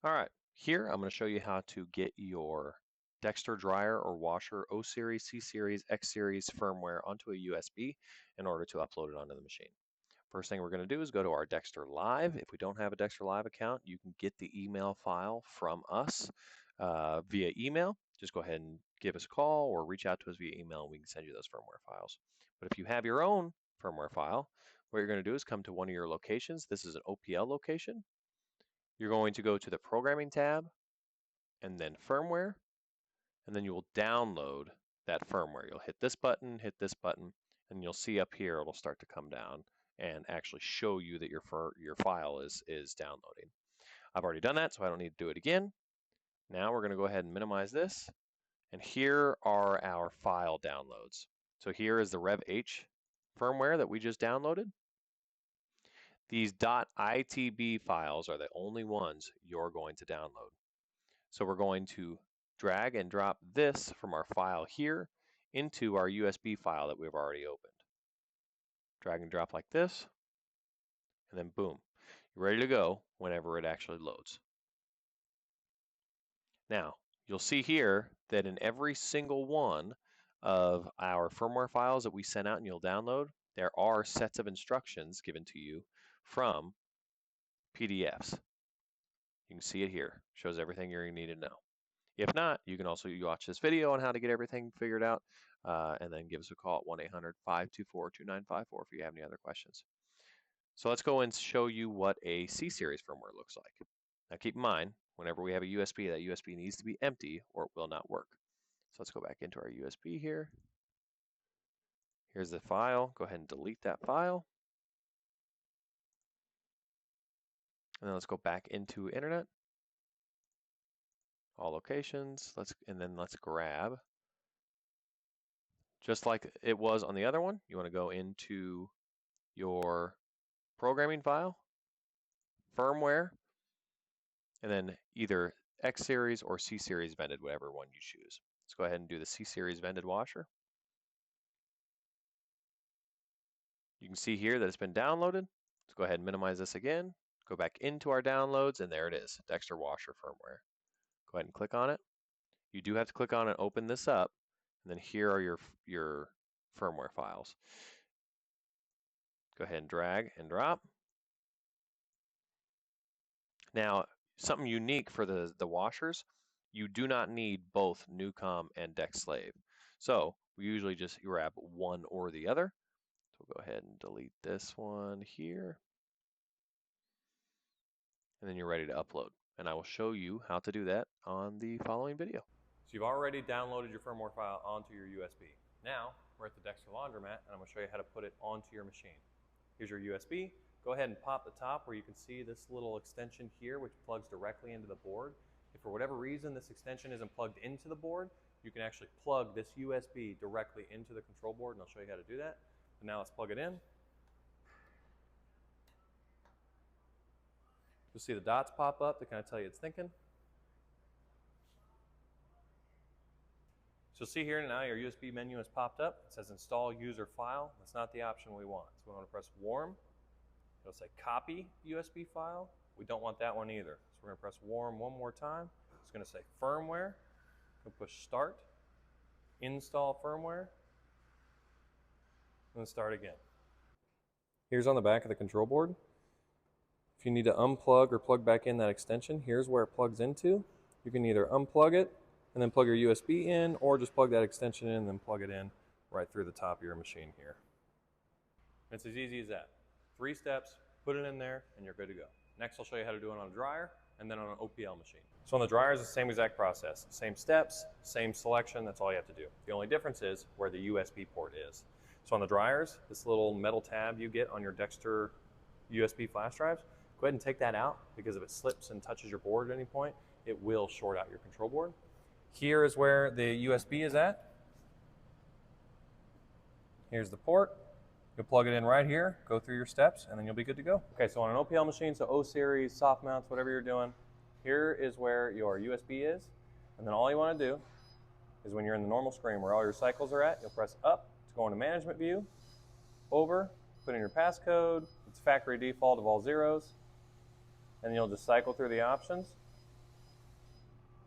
All right, here I'm going to show you how to get your Dexter dryer or washer O series, C series, X series firmware onto a USB in order to upload it onto the machine. First thing we're going to do is go to our Dexter Live. If we don't have a Dexter Live account, you can get the email file from us via email. Just go ahead and give us a call or reach out to us via email and we can send you those firmware files. But if you have your own firmware file, what you're going to do is come to one of your locations. This is an OPL location. You're going to go to the Programming tab and then Firmware, and then you will download that firmware. You'll hit this button, and you'll see up here it'll start to come down and actually show you that your file is downloading. I've already done that, so I don't need to do it again. Now we're going to go ahead and minimize this, and here are our file downloads. So here is the RevH firmware that we just downloaded. These .itb files are the only ones you're going to download. So we're going to drag and drop this from our file here into our USB file that we've already opened. Drag and drop like this, and then boom, you're ready to go whenever it actually loads. Now, you'll see here that in every single one of our firmware files that we sent out and you'll download, there are sets of instructions given to you from PDFs. You can see it here. Shows everything you need to know. If not, you can also watch this video on how to get everything figured out, and then give us a call at 1-800-524-2954 if you have any other questions. So let's go and show you what a C-Series firmware looks like. Now keep in mind, whenever we have a USB, that USB needs to be empty or it will not work. So let's go back into our USB here. Here's the file. Go ahead and delete that file. And then let's go back into Internet. All locations. Let's grab, just like it was on the other one, you want to go into your programming file, firmware, and then either X series or C series vended, whatever one you choose. Let's go ahead and do the C series vended washer. You can see here that it's been downloaded. Let's go ahead and minimize this again. Go back into our downloads, and there it is, Dexter washer firmware. Go ahead and click on it. You do have to click on it, open this up, and then here are your firmware files. Go ahead and drag and drop. Now, something unique for the washers, you do not need both Newcom and DexSlave. So we usually just grab one or the other. So we'll go ahead and delete this one here. And then you're ready to upload. And I will show you how to do that on the following video. So you've already downloaded your firmware file onto your USB. Now we're at the Dexter laundromat, and I'm going to show you how to put it onto your machine. Here's your USB. Go ahead and pop the top where you can see this little extension here, which plugs directly into the board. If for whatever reason this extension isn't plugged into the board, you can actually plug this USB directly into the control board, and I'll show you how to do that. But now let's plug it in. You'll see the dots pop up to kind of tell you it's thinking. So you'll see here now your USB menu has popped up. It says install user file. That's not the option we want. So we want to press warm. It'll say copy USB file. We don't want that one either. So we're going to press warm one more time. It's going to say firmware. We'll push start, install firmware, and then start again. Here's on the back of the control board. If you need to unplug or plug back in that extension, here's where it plugs into. You can either unplug it and then plug your USB in, or just plug that extension in and then plug it in right through the top of your machine here. It's as easy as that. 3 steps, put it in there, and you're good to go. Next, I'll show you how to do it on a dryer and then on an OPL machine. So on the dryer is the same exact process. Same steps, same selection, that's all you have to do. The only difference is where the USB port is. So on the dryers, this little metal tab you get on your Dexter USB flash drives, go ahead and take that out, because if it slips and touches your board at any point, it will short out your control board. Here is where the USB is at. Here's the port. You'll plug it in right here, go through your steps, and then you'll be good to go. Okay, so on an OPL machine, so O series, soft mounts, whatever you're doing, here is where your USB is. And then all you want to do is, when you're in the normal screen where all your cycles are at, you'll press up to go into management view, over, put in your passcode, it's factory default of all zeros, and you'll just cycle through the options.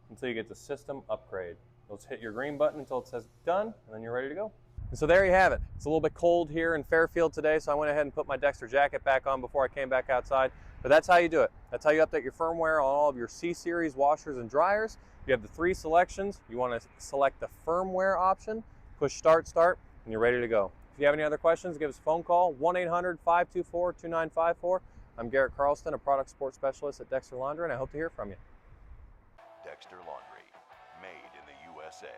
until you get to System Upgrade. You'll just hit your green button until it says done, and then you're ready to go. And so there you have it. It's a little bit cold here in Fairfield today, so I went ahead and put my Dexter jacket back on before I came back outside. But that's how you do it. That's how you update your firmware on all of your C-Series washers and dryers. You have the 3 selections. You want to select the firmware option, push start, and you're ready to go. If you have any other questions, give us a phone call, 1-800-524-2954. I'm Garrett Carlston, a product support specialist at Dexter Laundry, and I hope to hear from you. Dexter Laundry, made in the USA,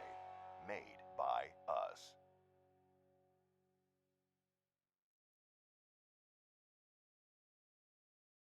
made by us.